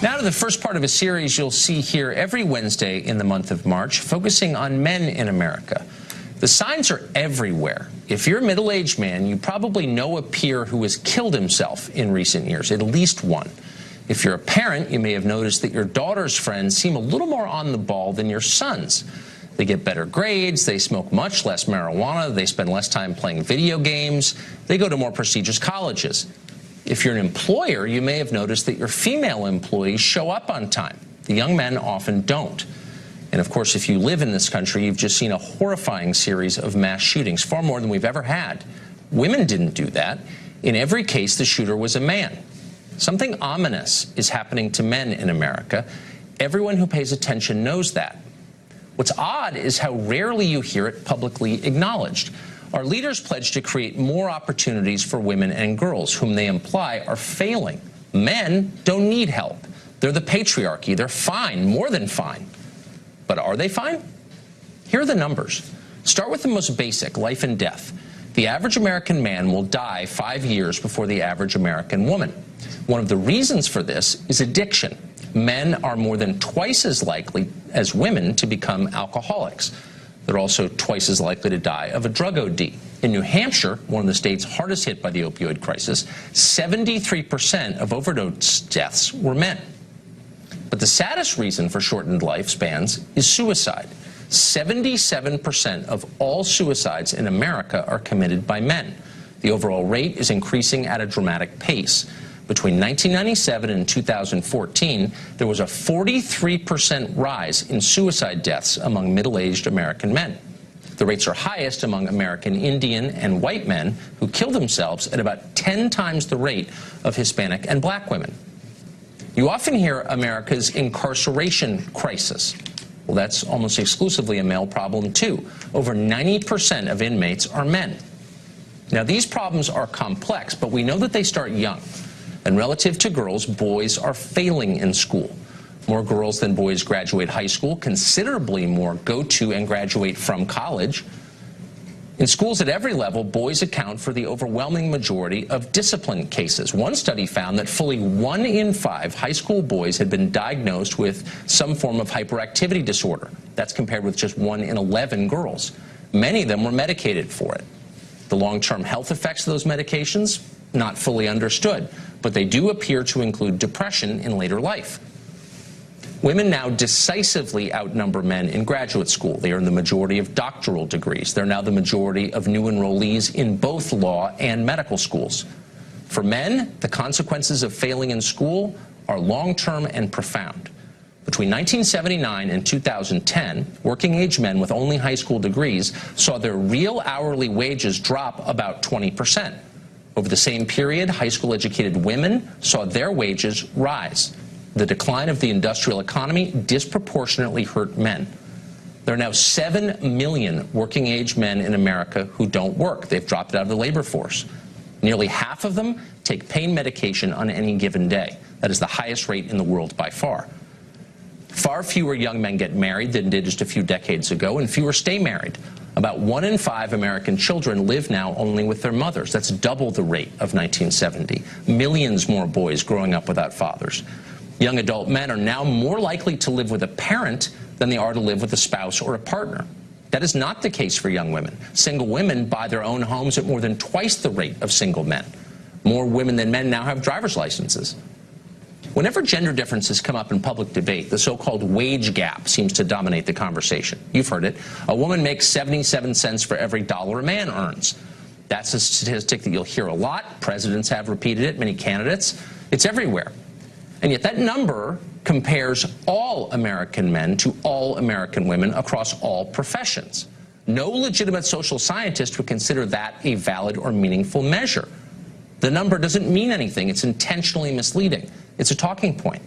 Now to the first part of a series you'll see here every Wednesday in the month of March, focusing on men in America. The signs are everywhere. If you're a middle-aged man, you probably know a peer who has killed himself in recent years, at least one. If you're a parent, you may have noticed that your daughter's friends seem a little more on the ball than your son's. They get better grades, they smoke much less marijuana, they spend less time playing video games, they go to more prestigious colleges. If you're an employer, you may have noticed that your female employees show up on time. The young men often don't. And of course, if you live in this country, you've just seen a horrifying series of mass shootings, far more than we've ever had. Women didn't do that. In every case, the shooter was a man. Something ominous is happening to men in America. Everyone who pays attention knows that. What's odd is how rarely you hear it publicly acknowledged. Our leaders pledge to create more opportunities for women and girls, whom they imply are failing. Men don't need help. They're the patriarchy. They're fine, more than fine. But are they fine? Here are the numbers. Start with the most basic, life and death. The average American man will die 5 years before the average American woman. One of the reasons for this is addiction. Men are more than twice as likely as women to become alcoholics. They're also twice as likely to die of a drug OD. In New Hampshire, one of the states hardest hit by the opioid crisis, 73% of overdose deaths were men. But the saddest reason for shortened lifespans is suicide. 77% of all suicides in America are committed by men. The overall rate is increasing at a dramatic pace. Between 1997 and 2014, there was a 43% rise in suicide deaths among middle-aged American men. The rates are highest among American Indian and white men who kill themselves at about 10 times the rate of Hispanic and black women. You often hear America's incarceration crisis. Well, that's almost exclusively a male problem, too. Over 90% of inmates are men. Now, these problems are complex, but we know that they start young. And relative to girls, boys are failing in school. More girls than boys graduate high school. Considerably more go to and graduate from college. In schools at every level, boys account for the overwhelming majority of discipline cases. One study found that fully 1 in 5 high school boys had been diagnosed with some form of hyperactivity disorder. That's compared with just 1 in 11 girls. Many of them were medicated for it. The long-term health effects of those medications, not fully understood, but they do appear to include depression in later life. Women now decisively outnumber men in graduate school. They earn the majority of doctoral degrees. They're now the majority of new enrollees in both law and medical schools. For men, the consequences of failing in school are long-term and profound. Between 1979 and 2010, working-age men with only high school degrees saw their real hourly wages drop about 20%. Over the same period, high school-educated women saw their wages rise. The decline of the industrial economy disproportionately hurt men. There are now 7 million working-age men in America who don't work. They've dropped out of the labor force. Nearly half of them take pain medication on any given day. That is the highest rate in the world by far. Far fewer young men get married than did just a few decades ago, and fewer stay married. About 1 in 5 American children live now only with their mothers. That's double the rate of 1970. Millions more boys growing up without fathers. Young adult men are now more likely to live with a parent than they are to live with a spouse or a partner. That is not the case for young women. Single women buy their own homes at more than twice the rate of single men. More women than men now have driver's licenses. Whenever gender differences come up in public debate, the so-called wage gap seems to dominate the conversation. You've heard it. A woman makes 77 cents for every dollar a man earns. That's a statistic that you'll hear a lot. Presidents have repeated it, many candidates. It's everywhere. And yet that number compares all American men to all American women across all professions. No legitimate social scientist would consider that a valid or meaningful measure. The number doesn't mean anything. It's intentionally misleading. It's a talking point.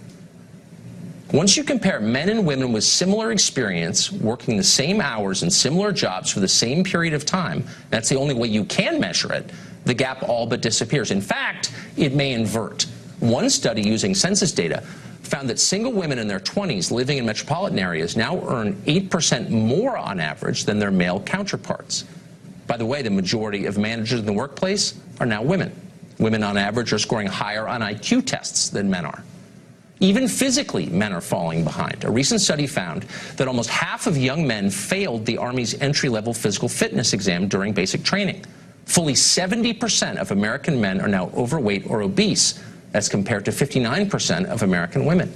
Once you compare men and women with similar experience, working the same hours and similar jobs for the same period of time, that's the only way you can measure it, the gap all but disappears. In fact, it may invert. One study using census data found that single women in their 20s living in metropolitan areas now earn 8% more on average than their male counterparts. By the way, the majority of managers in the workplace are now women. Women on average are scoring higher on IQ tests than men are. Even physically, men are falling behind. A recent study found that almost half of young men failed the Army's entry-level physical fitness exam during basic training. Fully 70% of American men are now overweight or obese, as compared to 59% of American women.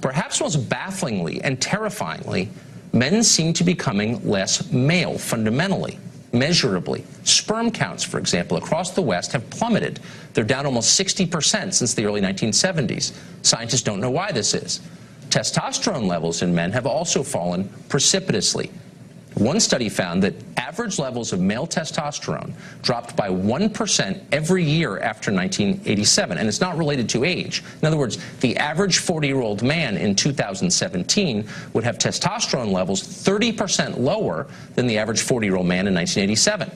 Perhaps most bafflingly and terrifyingly, men seem to be becoming less male fundamentally, measurably. Sperm counts, for example, across the West have plummeted. They're down almost 60% since the early 1970s. Scientists don't know why this is. Testosterone levels in men have also fallen precipitously. One study found that average levels of male testosterone dropped by 1% every year after 1987, and it's not related to age. In other words, the average 40-year-old man in 2017 would have testosterone levels 30% lower than the average 40-year-old man in 1987.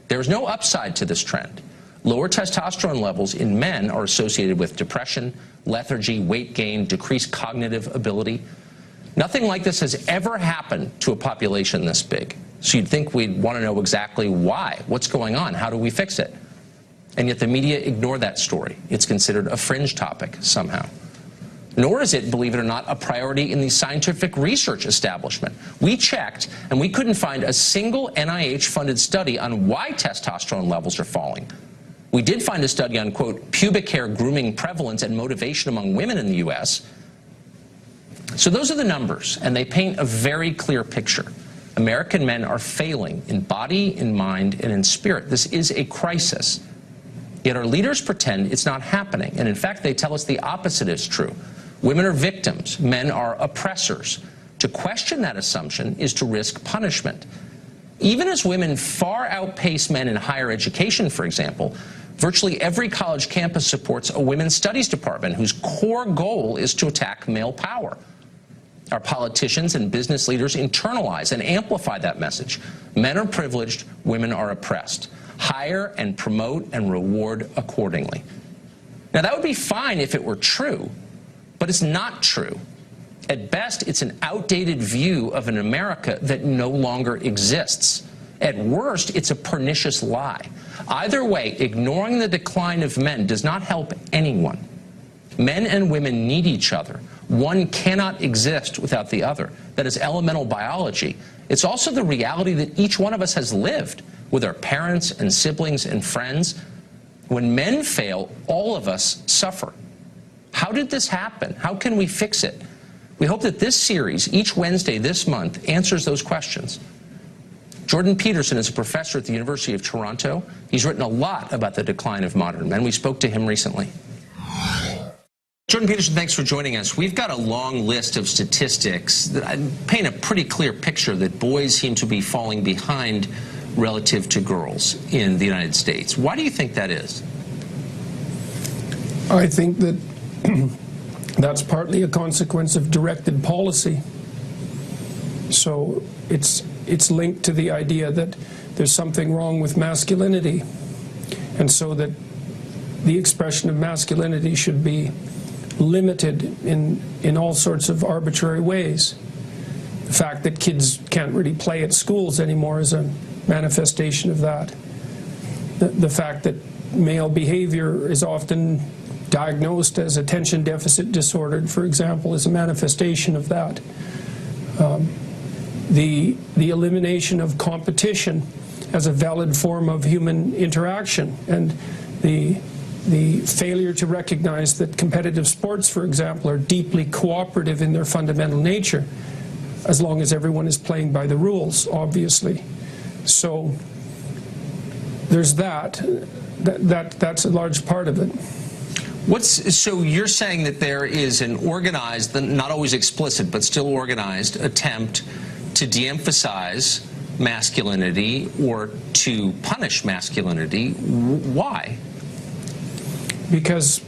There is no upside to this trend. Lower testosterone levels in men are associated with depression, lethargy, weight gain, decreased cognitive ability. Nothing like this has ever happened to a population this big. So you'd think we'd want to know exactly why. What's going on? How do we fix it? And yet the media ignore that story. It's considered a fringe topic somehow. Nor is it, believe it or not, a priority in the scientific research establishment. We checked, and we couldn't find a single NIH-funded study on why testosterone levels are falling. We did find a study on, quote, pubic hair grooming prevalence and motivation among women in the U.S., So those are the numbers, and they paint a very clear picture. American men are failing in body, in mind, and in spirit. This is a crisis. Yet our leaders pretend it's not happening, and in fact they tell us the opposite is true. Women are victims, men are oppressors. To question that assumption is to risk punishment. Even as women far outpace men in higher education, for example, virtually every college campus supports a women's studies department whose core goal is to attack male power. Our politicians and business leaders internalize and amplify that message. Men are privileged, women are oppressed. Hire and promote and reward accordingly. Now, that would be fine if it were true, but it's not true. At best, it's an outdated view of an America that no longer exists. At worst, it's a pernicious lie. Either way, ignoring the decline of men does not help anyone. Men and women need each other. One cannot exist without the other. That is elemental biology. It's also the reality that each one of us has lived with our parents and siblings and friends. When men fail, all of us suffer. How did this happen? How can we fix it? We hope that this series, each Wednesday this month, answers those questions. Jordan Peterson is a professor at the University of Toronto. He's written a lot about the decline of modern men. We spoke to him recently. Jordan Peterson, thanks for joining us. We've got a long list of statistics that paint a pretty clear picture that boys seem to be falling behind relative to girls in the United States. Why do you think that is? I think that that's partly a consequence of directed policy. So it's linked to the idea that there's something wrong with masculinity, and so that the expression of masculinity should be limited in all sorts of arbitrary ways. The fact that kids can't really play at schools anymore is a manifestation of that. The fact that male behavior is often diagnosed as attention deficit disordered, for example, is a manifestation of that. The elimination of competition as a valid form of human interaction, and the failure to recognize that competitive sports, for example, are deeply cooperative in their fundamental nature, as long as everyone is playing by the rules, obviously. So there's that's a large part of it. So you're saying that there is an organized, not always explicit, but still organized attempt to de-emphasize masculinity or to punish masculinity. Why? Because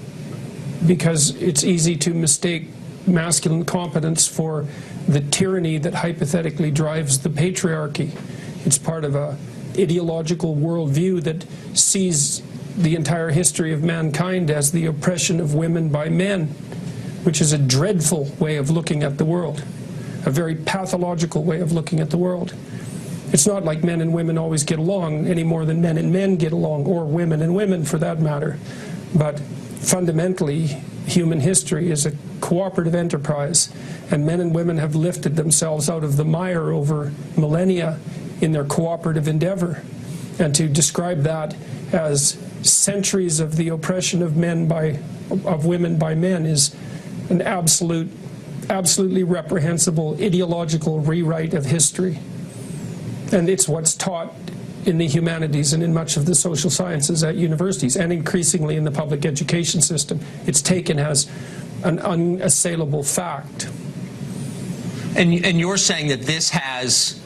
it's easy to mistake masculine competence for the tyranny that hypothetically drives the patriarchy. It's part of a ideological worldview that sees the entire history of mankind as the oppression of women by men, which is a dreadful way of looking at the world, a very pathological way of looking at the world. It's not like men and women always get along any more than men and men get along, or women and women for that matter. But fundamentally, human history is a cooperative enterprise, and men and women have lifted themselves out of the mire over millennia in their cooperative endeavor. And to describe that as centuries of the oppression of women by men is an absolutely reprehensible ideological rewrite of history. And it's what's taught in the humanities and in much of the social sciences at universities, and increasingly in the public education system. It's taken as an unassailable fact. And you're saying that this has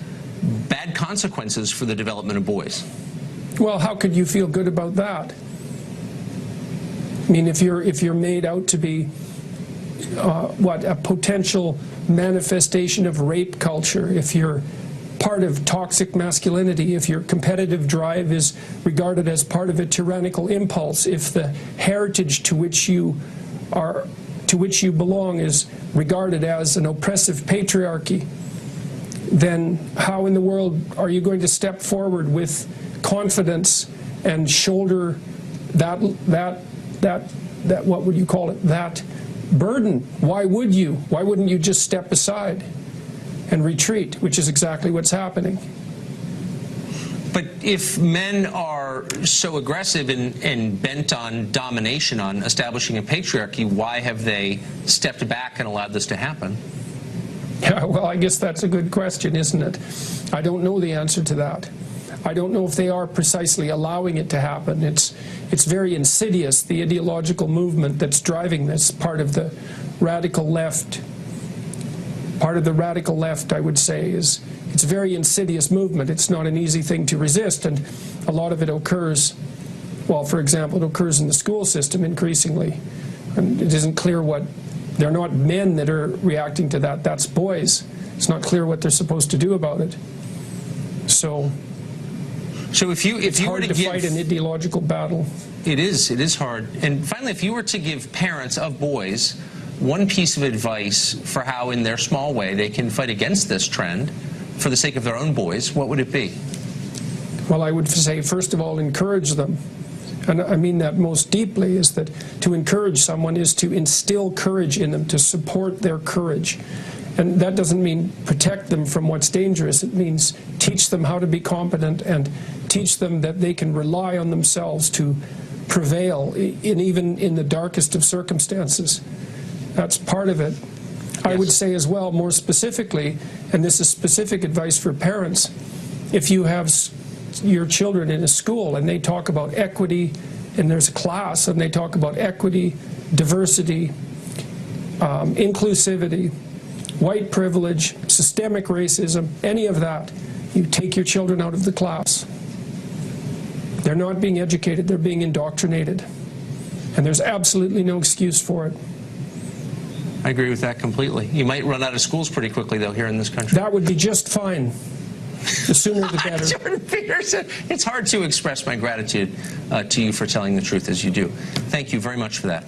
bad consequences for the development of boys? Well, how could you feel good about that? I mean, if you're made out to be a potential manifestation of rape culture, if you're part of toxic masculinity, if your competitive drive is regarded as part of a tyrannical impulse, if the heritage to which you belong is regarded as an oppressive patriarchy, then how in the world are you going to step forward with confidence and shoulder that what would you call it, that burden? Why would you? Why wouldn't you just step aside and retreat, which is exactly what's happening? But if men are so aggressive and bent on domination, on establishing a patriarchy, why have they stepped back and allowed this to happen? Yeah, well, I guess that's a good question, isn't it? I don't know the answer to that. I don't know if they are precisely allowing it to happen. It's very insidious, the ideological movement that's driving this, part of the radical left. Part of the radical left, I would say, is it's a very insidious movement. It's not an easy thing to resist, and a lot of it occurs, well, for example, it occurs in the school system increasingly. And it isn't clear what, they're not men that are reacting to that, that's boys. It's not clear what they're supposed to do about it. So if you were to fight an ideological battle. It is hard. And finally, if you were to give parents of boys one piece of advice for how, in their small way, they can fight against this trend for the sake of their own boys, what would it be? Well, I would say, first of all, encourage them. And I mean that most deeply, is that to encourage someone is to instill courage in them, to support their courage. And that doesn't mean protect them from what's dangerous. It means teach them how to be competent and teach them that they can rely on themselves to prevail, even in the darkest of circumstances. That's part of it. Yes. I would say as well, more specifically, and this is specific advice for parents, if you have your children in a school and they talk about equity, and there's a class and they talk about equity, diversity, inclusivity, white privilege, systemic racism, any of that, you take your children out of the class. They're not being educated, they're being indoctrinated. And there's absolutely no excuse for it. I agree with that completely. You might run out of schools pretty quickly, though, here in this country. That would be just fine. The sooner the better. Jordan Peterson, it's hard to express my gratitude to you for telling the truth as you do. Thank you very much for that.